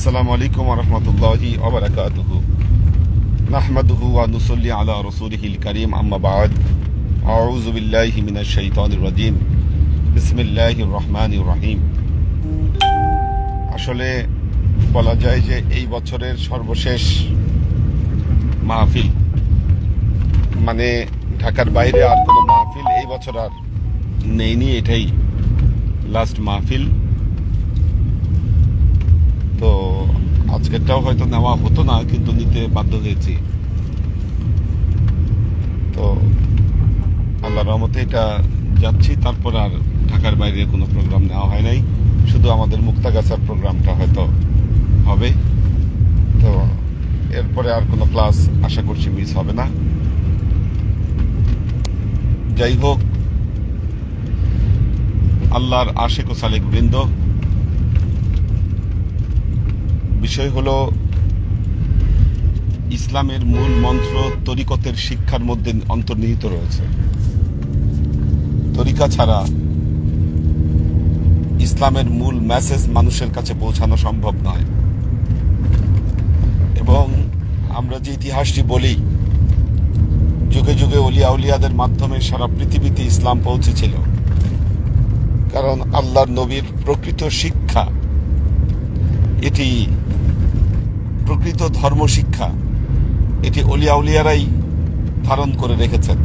আসসালামু আলাইকুম ওয়া রাহমাতুল্লাহি ওয়া বারাকাতুহু নাহমাদুহু ওয়া নুসাল্লি আলা রাসূলিহিল কারীম আম্মা বা'দ আউযু বিল্লাহি মিনাশ শাইতানির রাজীম বিসমিল্লাহির রহমানির রহিম। আসলে বলা যায় যে এই বছরের সর্বশেষ মাহফিল, মানে ঢাকার বাইরে আর কোনো মাহফিল এই বছর আর নেইনি, এটাই লাস্ট মাহফিল। তো আজকেরটাও হয়তো নেওয়া হতো না, কিন্তু নিতে বাধ্য হয়েছি। তো আল্লাহর রহমতে এটা যাচ্ছি। তারপর আর ঢাকার বাইরে কোনো প্রোগ্রাম নেওয়া হয় নাই, শুধু আমাদের মুক্তাগাছার প্রোগ্রামটা হয়তো হবে। তো এরপরে আর কোনো ক্লাস আশা করছি মিস হবে না। যাই হোক, আল্লাহর আশিক ও সালেক বৃন্দ, বিষয় হলো ইসলামের মূল মন্ত্র তরিকতের শিক্ষার মধ্যে অন্তর্নিহিত রয়েছে। তরিকা ছাড়া ইসলামের মূল মেসেজ মানুষের কাছে পৌঁছানো সম্ভব নয়। এবং আমরা যে ইতিহাসটি বলি, যুগে যুগে ওলিয়া উলিয়াদের মাধ্যমে সারা পৃথিবীতে ইসলাম পৌঁছেছিল, কারণ আল্লাহর নবীর প্রকৃত শিক্ষা, এটি প্রকৃত ধর্ম শিক্ষা, এটি ওলিয়া উলিয়ারাই ধারণ করে রেখেছেন।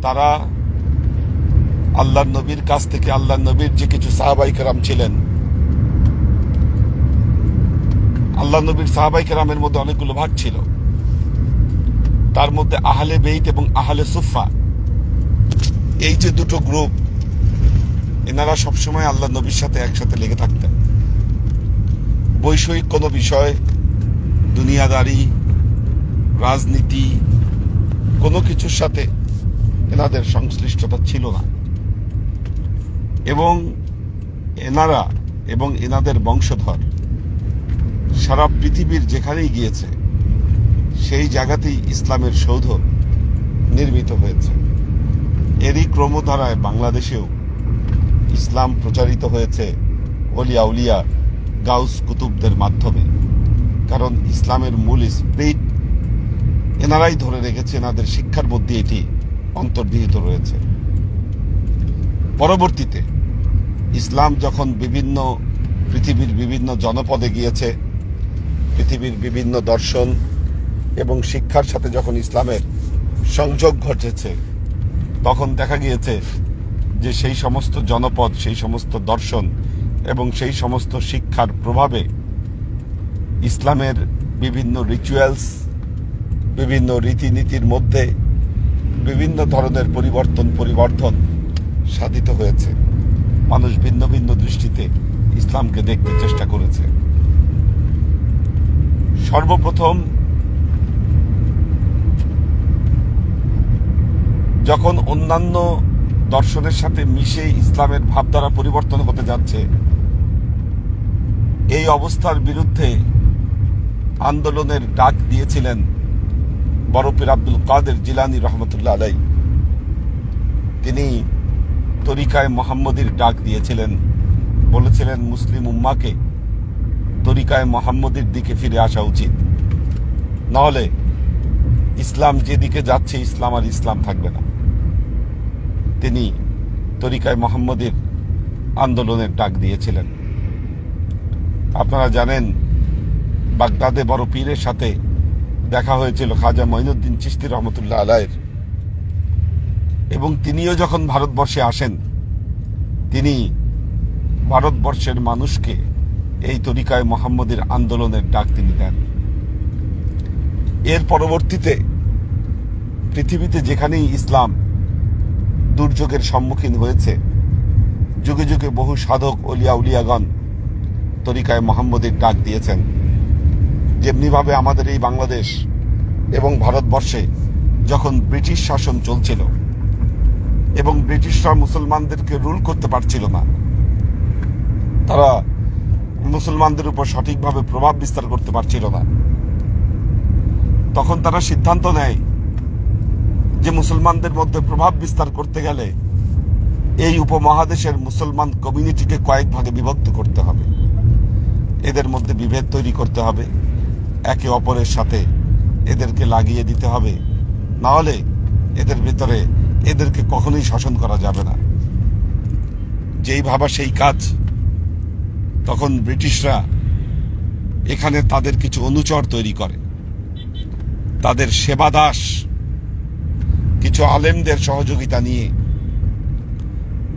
তারা আল্লাহর নবীর কাছ থেকে, আল্লাহর নবীর যে কিছু সাহাবাই কেরাম ছিলেন, আল্লাহ নবীর সাহাবাই কেরামের মধ্যে অনেকগুলো ভাগ ছিল। তার মধ্যে আহলে বেইত এবং আহলে সুফা, এই যে দুটো গ্রুপ, এনারা সবসময় আল্লাহ নবীর সাথে একসাথে লেগে থাকতেন। বৈষয়িক কোনো বিষয়, দুনিয়াদারি, রাজনীতি, কোনো কিছুর সাথে এনাদের সংশ্লিষ্টতা ছিল না। এবং এনারা এবং এনাদের বংশধর সারা পৃথিবীর যেখানেই গিয়েছে, সেই জায়গাতেই ইসলামের সৌধ নির্মিত হয়েছে। এরই ক্রমধারায় বাংলাদেশেও ইসলাম প্রচারিত হয়েছে ওলিয়া উলিয়া, গাউস কুতুবদের মাধ্যমে। কারণ ইসলামের মূল স্পিরিট এনারাই ধরে রেখেছে, এনাদের শিক্ষার মধ্যে এটি অন্তর্নিহিত রয়েছে। পরবর্তীতে ইসলাম যখন পৃথিবীর বিভিন্ন জনপদে গিয়েছে, পৃথিবীর বিভিন্ন দর্শন এবং শিক্ষার সাথে যখন ইসলামের সংযোগ ঘটেছে, তখন দেখা গিয়েছে যে সেই সমস্ত জনপদ, সেই সমস্ত দর্শন এবং সেই সমস্ত শিক্ষার প্রভাবে ইসলামের বিভিন্ন রিচুয়ালস, বিভিন্ন রীতিনীতির মধ্যে বিভিন্ন ধরনের পরিবর্ধন সাধিত হয়েছে। মানুষ ভিন্ন ভিন্ন দৃষ্টিতে ইসলামকে দেখতে চেষ্টা করেছে। সর্বপ্রথম যখন অন্যান্য দর্শনের সাথে মিশে ইসলামের ভাবধারা পরিবর্তন হতে যাচ্ছে, এই অবস্থার বিরুদ্ধে আন্দোলনের ডাক দিয়েছিলেন বড় পীর আব্দুল কাদের জিলানী রহমতুল্লাহ আলাই। তিনি তরিকায়ে মুহাম্মদীর ডাক দিয়েছিলেন, বলেছিলেন মুসলিম উম্মাকে তরিকায়ে মুহাম্মদীর দিকে ফিরে আসা উচিত, নাহলে ইসলাম যেদিকে যাচ্ছে, ইসলাম আর ইসলাম থাকবে না। তিনি তরিকায়ে মুহাম্মদীর আন্দোলনের ডাক দিয়েছিলেন। আপনারা জানেন, বাগদাদে বড় পীরের সাথে দেখা হয়েছিল খাজা মঈনুদ্দিন চিশতি রহমতুল্লাহ আলাইহির। এবং তিনিও যখন ভারতবর্ষে আসেন, তিনি ভারতবর্ষের মানুষকে এই তরিকায়ে মুহাম্মদীর আন্দোলনের ডাক তিনি দেন। এর পরবর্তীতে পৃথিবীতে যেখানেই ইসলাম দুর্যোগের সম্মুখীন হয়েছে, যুগে যুগে বহু সাধক ওলিয়া উলিয়াগণ তরিকায়ে মুহাম্মদীর ডাক দিয়েছেন। যেমনিভাবে আমাদের এই বাংলাদেশ এবং ভারতবর্ষে যখন ব্রিটিশ শাসন চলছিল এবং ব্রিটিশরা মুসলমানদেরকে রুল করতে পারছিল না, তারা মুসলমানদের উপর সঠিকভাবে প্রভাব বিস্তার করতে পারছিল না, তখন তারা সিদ্ধান্ত নেয় যে মুসলমানদের মধ্যে প্রভাব বিস্তার করতে গেলে এই উপমহাদেশের মুসলমান কমিউনিটিকে কয়েক ভাগে বিভক্ত করতে হবে, এদের মধ্যে বিভেদ তৈরি করতে হবে, একে অপরের সাথে এদেরকে লাগিয়ে দিতে হবে, না হলে এদের ভেতরে এদেরকে কখনোই শাসন করা যাবে না। যেই ভাবা সেই কাজ। তখন ব্রিটিশরা এখানে তাদের কিছু অনুচর তৈরি করে, তাদের সেবাদাস কিছু আলেমদের সহযোগিতা নিয়ে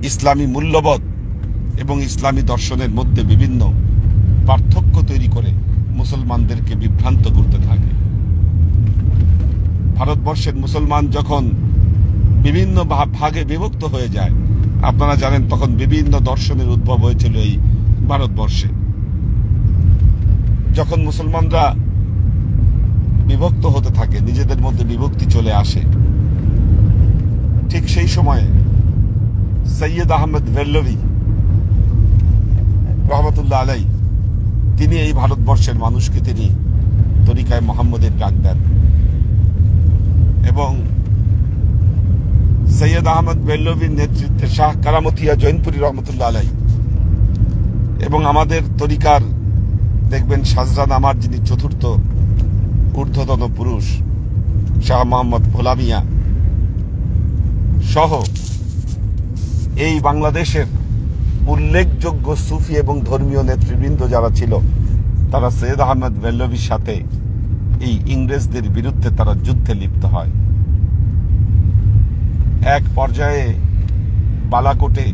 ইসলামী মূল্যবোধ এবং ইসলামী দর্শনের মধ্যে বিভিন্ন পার্থক্য তৈরি করে মুসলমানদেরকে বিভ্রান্ত করতে থাকে। ভারতবর্ষের মুসলমান যখন বিভিন্ন ভাগে বিভক্ত হয়ে যায়, আপনারা জানেন তখন বিভিন্ন দর্শনের উদ্ভব হয়েছিল এই ভারতবর্ষে। যখন মুসলমানরা বিভক্ত হতে থাকে, নিজেদের মধ্যে বিভক্তি চলে আসে, ঠিক সেই সময়ে সৈয়দ আহমদ বেল্লভী রহমতুল্লাহ আলাই তিনি এই ভারতবর্ষের মানুষকে তিনি তরিকায় মোহাম্মদের ডাক দেন এবং সৈয়দ আহমদ বেল্লভীর নেতৃত্বে শাহ কারামতিয়া জৈনপুরী রহমতুল্লাহ আলাই এবং আমাদের তরিকার দেখবেন সাজরা নামার যিনি চতুর্থ ঊর্ধ্বতন পুরুষ শাহ মোহাম্মদ ভোলা মিয়া সহ এই বাংলাদেশের উল্লেখযোগ্য সুফি এবং ধর্মীয় নেতৃবৃন্দ যারা ছিল, তারা সৈয়দ আহমদ বেল্লভীর সাথে এই ইংরেজদের বিরুদ্ধে তারা যুদ্ধে লিপ্ত হয়। এক পর্যায়ে বালাকোটে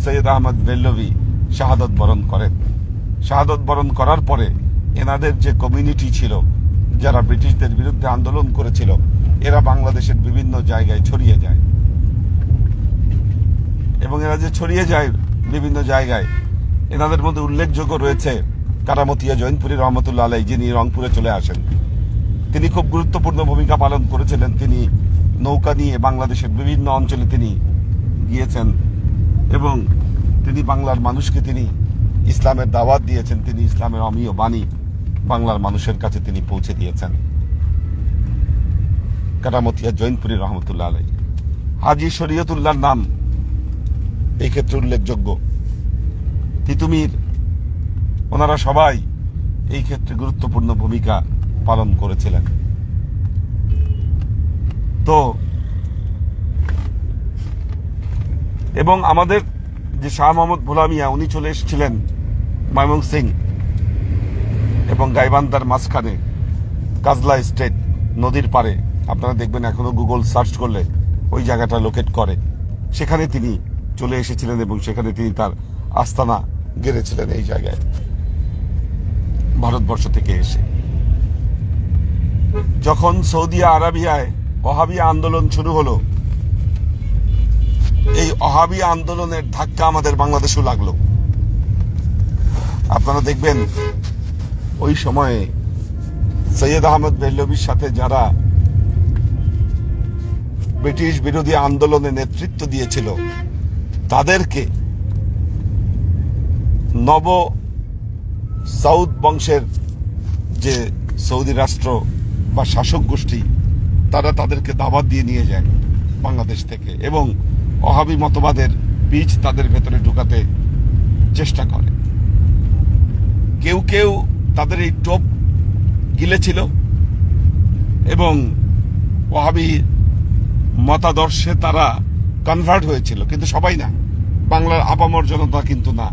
সৈয়দ আহমদ বেল্লভী শাহাদত বরণ করেন। শাহাদত বরণ করার পরে এনাদের যে কমিউনিটি ছিল যারা ব্রিটিশদের বিরুদ্ধে আন্দোলন করেছিল, এরা বাংলাদেশের বিভিন্ন জায়গায় ছড়িয়ে যায় এবং এরা যে ছড়িয়ে যায় বিভিন্ন জায়গায়, এনাদের মধ্যে উল্লেখযোগ্য রয়েছে কারামতিয়া জৈনপুরী রহমতুল্লাহ আলাই, যিনি রংপুরে চলে আসেন। তিনি খুব গুরুত্বপূর্ণ ভূমিকা পালন করেছিলেন। তিনি নৌকা নিয়ে বাংলাদেশের বিভিন্ন অঞ্চলে তিনি গিয়েছেন এবং তিনি বাংলার মানুষকে তিনি ইসলামের দাওয়াত দিয়েছেন। তিনি ইসলামের অমীয় বাণী বাংলার মানুষের কাছে তিনি পৌঁছে দিয়েছেন। কারামতিয়া জৈনপুরী রহমতুল্লাহ আলাই। হাজী শরীয়তুল্লাহর নাম এই ক্ষেত্রে উল্লেখযোগ্য। তিতুমির, ওনারা সবাই এই ক্ষেত্রে গুরুত্বপূর্ণ ভূমিকা পালন করেছিলেন। তো এবং আমাদের যে শাহ মোহাম্মদ ভোলা মিয়া, উনি চলে এসেছিলেন ময়মনসিংহ এবং গাইবান্ধার মাঝখানে কাজলা স্টেট নদীর পারে। আপনারা দেখবেন এখনো গুগল সার্চ করলে ওই জায়গাটা লোকেট করে। সেখানে তিনি চলে এসেছিলেন এবং সেখানে তিনি তার আস্তানা গেড়েছিলেন এই জায়গায় ভারতবর্ষ থেকে এসে। যখন সৌদি আরবিয়ায় ওহাবি আন্দোলন শুরু হলো, এই ওহাবি আন্দোলনের ধাক্কা আমাদের বাংলাদেশেও লাগলো। আপনারা দেখবেন ওই সময়ে সৈয়দ আহমদ বেল্লভীর সাথে যারা ব্রিটিশ বিরোধী আন্দোলনে নেতৃত্ব দিয়েছিল, তাদেরকে নব সাউদ বংশের যে সৌদি রাষ্ট্র বা শাসক গোষ্ঠী, তারা তাদেরকে দাওয়াত দিয়ে নিয়ে যায় বাংলাদেশ থেকে এবং ওহাবি মতবাদের বীজ তাদের ভেতরে ঢুকাতে চেষ্টা করে। কেউ কেউ তাদের এই টোপ গিলেছিল এবং ওহাবি মতাদর্শে তারা কনভার্ট হয়েছিল, কিন্তু সবাই না, বাংলার আপামর জনতা কিন্তু না।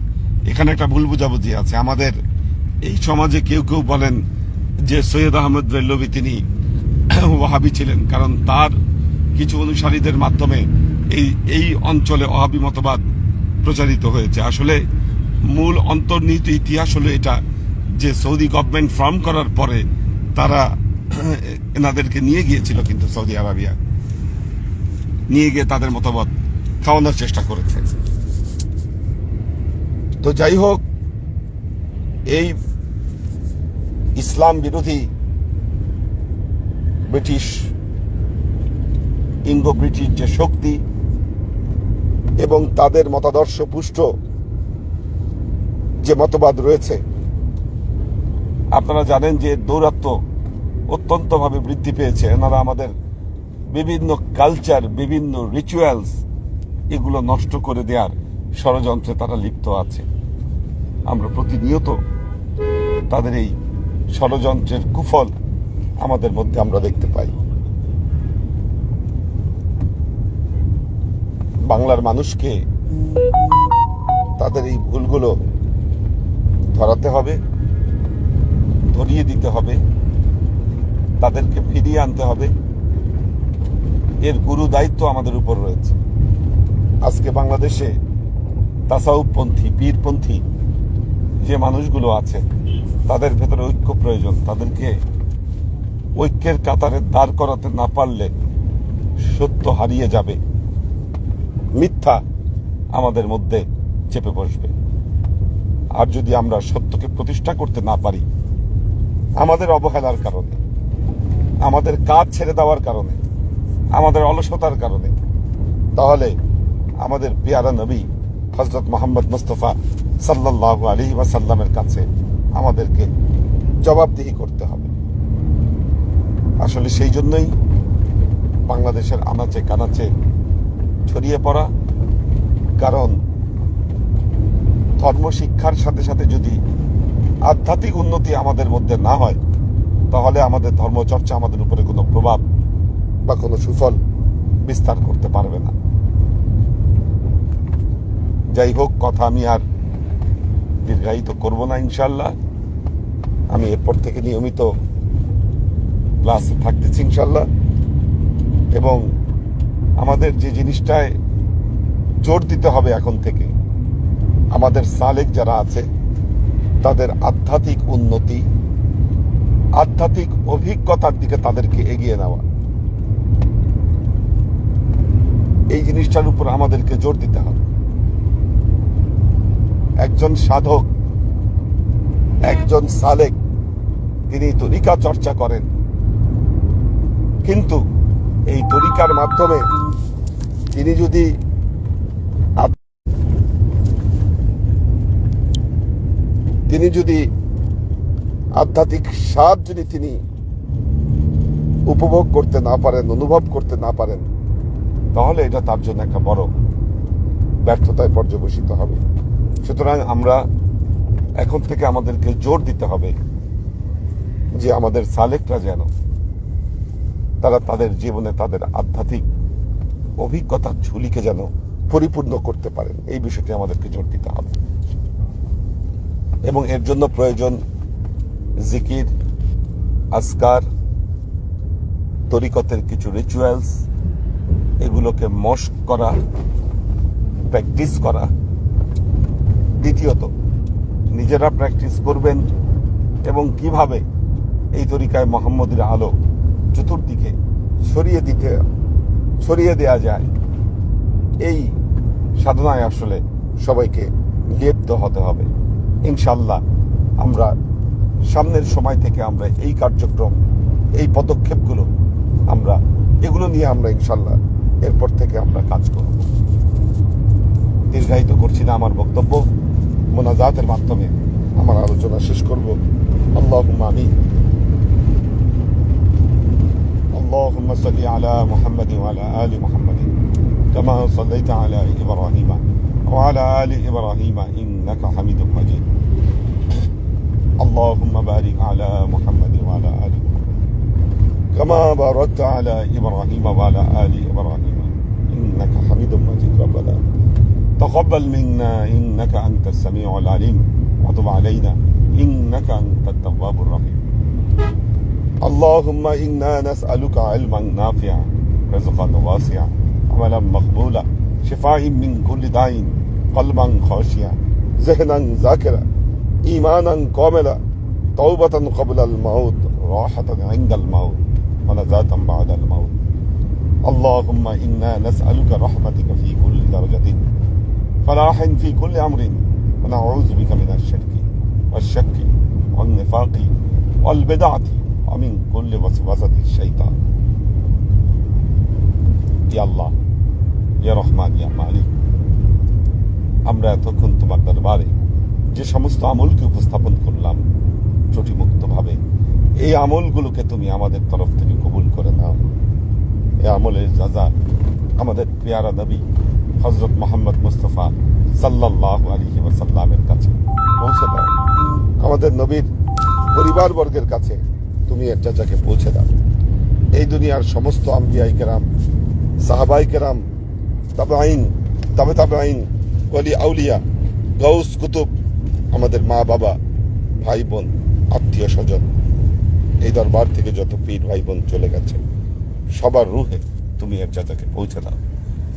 এখানে একটা ভুল বুঝাবুঝি আছে। আমাদের এই সমাজে কেউ কেউ বলেন যে সৈয়দ আহমদ বেল্লভী তিনি ওহাবি ছিলেন, কারণ তার কিছু অনুসারীদের মাধ্যমে এই অঞ্চলে ওহাবি মতবাদ প্রচারিত হয়েছে। আসলে মূল অন্তর্নিহিত ইতিহাস হলো এটা যে সৌদি গভর্নমেন্ট ফর্ম করার পরে তারা এনাদেরকে নিয়ে গিয়েছিল, কিন্তু সৌদি আরবিয়া নিয়ে গিয়ে তাদের মতবাদ খাওয়ানোর চেষ্টা করেছে। তো যাই হোক, এই ইসলাম বিরোধী ব্রিটিশ ইঙ্গো ব্রিটিশ যে শক্তি এবং তাদের মতাদর্শ পুষ্ট যে মতবাদ রয়েছে, আপনারা জানেন যে দৌরাত্ম্য অত্যন্তভাবে বৃদ্ধি পেয়েছে। এনারা আমাদের বিভিন্ন কালচার, বিভিন্ন রিচুয়ালস এগুলো নষ্ট করে দেওয়ার ষড়যন্ত্রে তারা লিপ্ত আছে। আমরা প্রতিনিয়ত তাদের এই ষড়যন্ত্রের কুফল আমাদের মধ্যে আমরা দেখতে পাই। বাংলার মানুষকে তাদের এই ভুলগুলো ধরাতে হবে, ধরিয়ে দিতে হবে, তাদেরকে ফিরিয়ে আনতে হবে। এর গুরু দায়িত্ব আমাদের উপর রয়েছে। আজকে বাংলাদেশে তাসাউফপন্থী, পীরপন্থী যে মানুষগুলো আছে তাদের ভেতরে ঐক্য প্রয়োজন। তাদেরকে ঐক্যের কাতারে দাঁড় করাতে না পারলে সত্য হারিয়ে যাবে, মিথ্যা আমাদের মধ্যে চেপে বসবে। আর যদি আমরা সত্যকে প্রতিষ্ঠা করতে না পারি, আমাদের অবহেলার কারণে, আমাদের কাজ ছেড়ে দেওয়ার কারণে, আমাদের অলসতার কারণে, তাহলে আমাদের পেয়ারা নবী হযরত মুহাম্মদ মুস্তাফা সাল্লাল্লাহু আলাইহি ওয়াসাল্লামের কাছে আমাদেরকে জবাবদিহি করতে হবে। আসলে সেই জন্যই বাংলাদেশের আনাচে কানাচে ছড়িয়ে পড়া। কারণ ধর্ম শিক্ষার সাথে সাথে যদি আধ্যাত্মিক উন্নতি আমাদের মধ্যে না হয়, তাহলে আমাদের ধর্মচর্চা আমাদের উপরে কোনো প্রভাব বা কোনো সুফল বিস্তার করতে পারবে না। যাই হোক, কথা আমি আর দীর্ঘায়িত করব না। ইনশাল্লাহ আমি এরপর থেকে নিয়মিত ক্লাসে থাকতেছি ইনশাল্লাহ। এবং আমাদের যে জিনিসটায় জোর দিতে হবে এখন থেকে, আমাদের সালেক যারা আছে তাদের আধ্যাত্মিক উন্নতি, আধ্যাত্মিক অভিজ্ঞতার দিকে তাদেরকে এগিয়ে নেওয়া, এই জিনিসটার উপর আমাদেরকে জোর দিতে হবে। একজন সাধক, একজন সালেক, তিনি তরিকা চর্চা করেন, কিন্তু এই তরিকার মাধ্যমে তিনি যদি আধ্যাত্মিক স্বাদ যদি তিনি উপভোগ করতে না পারেন, অনুভব করতে না পারেন, তাহলে এটা তার জন্য একটা বড় ব্যর্থতায় পর্যবসিত হবে। সুতরাং আমরা এখন থেকে আমাদেরকে জোর দিতে হবে যে আমাদের সালেকরা যেন তারা তাদের জীবনে তাদের আধ্যাত্মিক অভিজ্ঞতার ঝুলিকে যেন পরিপূর্ণ করতে পারেন, এই বিষয়টি আমাদেরকে জোর দিতে হবে। এবং এর জন্য প্রয়োজন জিকির, আজকার, তরিকতের কিছু রিচুয়ালস, এগুলোকে মশক করা, প্র্যাকটিস করা। দ্বিতীয়ত, নিজেরা প্র্যাকটিস করবেন এবং কিভাবে এই তরিকায় মুহাম্মদের আলো চতুর্দিকে ছড়িয়ে দেয়া যায়, এই সাধনায় আসলে সবাইকে লিপ্ত হতে হবে। ইনশাল্লাহ আমরা সামনের সময় থেকে আমরা এই কার্যক্রম, এই পদক্ষেপগুলো এগুলো নিয়ে আমরা ইনশাল্লাহ এরপর থেকে আমরা কাজ করব। দীর্ঘায়িত করছি না আমার বক্তব্য, মোনাজাতের মাধ্যমে আমার আলোচনা শেষ করব। আল্লাহুম্মা আমিন। اللهم صل على محمد وعلى آل محمد كما صليت على إبراهيم وعلى آل إبراهيم إنك حميد مجيد. اللهم بارك على محمد وعلى آل محمد كما باركت على إبراهيم وعلى آل إبراهيم إنك حميد مجيد. ربنا تقبل منا إنك أنت السميع العليم وتب علينا إنك أنت التواب الرحيم. اللهم إنا نسألك علما نافعا رزقا واسعا عملا مقبولا شفاء من كل داء قلبا خاشعا ذهنا ذاكرا إيمانا كاملا توبة قبل الموت راحة عند الموت ونجاة بعد الموت. اللهم إنا نسألك رحمتك في كل درجة فلاح في كل أمر ونعوذ بك من الشرك والشك والنفاق والبدعة ومن كل وسوسة الشيطان. يا الله يا رحمن يا مالك, আমরা এতক্ষণ তোমার দরবারে যে সমস্ত আমলকে উপস্থাপন করলাম ত্রুটিমুক্ত ভাবে, এই আমলগুলোকে তুমি আমাদের তরফ থেকে কবুল করে নাও। এই আমলের যাজা আমাদের পেয়ারা নবী হযরত মুহাম্মদ মুস্তাফা সাল্লাল্লাহু আলাইহি ওয়াসাল্লামের কাছে পৌঁছে দাও। আমাদের নবীর পরিবারবর্গের কাছে তুমি এর চাচাকে পৌঁছে দাও। এই দুনিয়ার সমস্ত আম্বিয়ায়ে কেরাম, সাহাবায়ে কেরাম, তাবেঈন, তাবেঈন, ওলি আউলিয়া, গাউস কুতুব, আমাদের মা বাবা, ভাই বোন, আত্মীয় স্বজন, এই দরবার থেকে যত পীর ভাই বোন চলে গেছে সবার রুহে তুমি এর চাচাকে পৌঁছে দাও।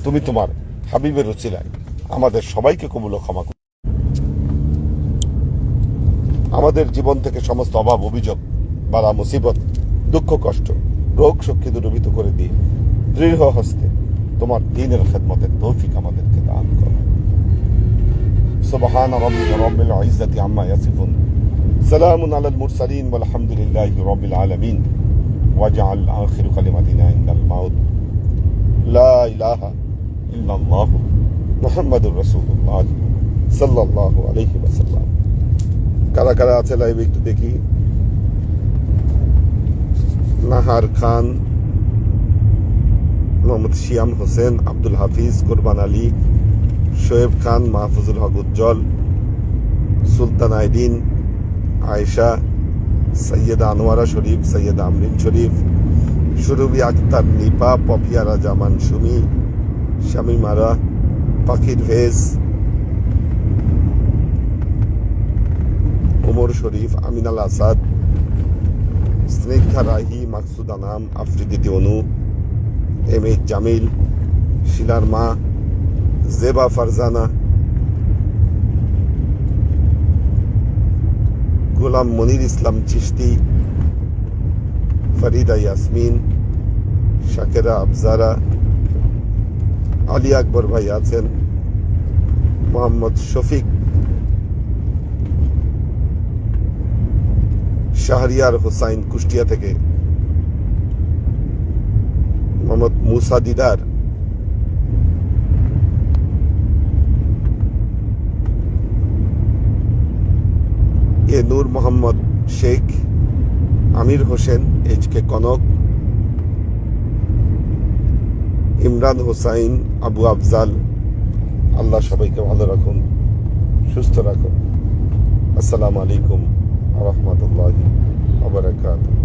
তুমি তোমার হাবিবের উসিলায় আমাদের সবাইকে কবুল ও ক্ষমা করো। আমাদের জীবন থেকে সমস্ত অভাব অভিযোগ, বালা মুসিবত, দুঃখ কষ্ট, রোগ শক্তি দূরীভূত করে দিয়ে দৃঢ় হস্তে তোমার দ্বীনের খেদমতের তৌফিক আমাদেরকে দান করো। সুবহান রাব্বিকা রাব্বিল ইজ্জাতি আম্মা ইয়াসিফুন, সালামুন আলাল মুরসালিন ওয়ালহামদুলিল্লাহি রাব্বিল আলামিন। ওয়াজআল আখির কালিমাতিনা ইনদাল মাউত লা ইলাহা ইল্লাল্লাহ মুহাম্মাদুর রাসূলুল্লাহ সাল্লাল্লাহু আলাইহি ওয়াসাল্লাম। কারা কারা আছে লাইভে একটু দেখি। নাহার খান, মোহাম্মদ শিয়াম হোসেন, আব্দুল হাফিজ, কোরবান আলী, শোয়েব খান, মাহফুজুল হক উজ্জ্বল, সুলতান আইডিন, আয়েশা, সৈয়দা আনোয়ারা শরীফ, সৈয়দা আমরিন শরীফ, সুরভি আক্তার, নিপা, পপিয়ারা জামান সুমি, শামিমারা, পাখির ভেজ, ওমর শরীফ, আমিনাল আসাদ, স্নিগ্ধা রাহি, মাকসুদ আনাম, আফ্রিদি অনু, এম এইচ জামিল, শিলার মা, জেবা ফারজানা, গোলাম মনির ইসলাম চিশতি, ফরিদা ইয়াসমিন, শাকেরা আফজারা, আলী আকবর ভাই আছেন, মোহাম্মদ শফিক, শাহরিয়ার হোসাইন কুষ্টিয়া থেকে, মোহাম্মদ মুসা দিদার, এ নূর মোহাম্মদ শেখ, আমির হোসেন, এইচ কে কনক, ইমরান হোসাইন, আবু আফজাল। আল্লাহ সবাইকে ভালো রাখুন, সুস্থ রাখুন। আসসালামু আলাইকুম ওয়া রাহমাতুল্লাহি ওয়া বারাকাতুহু।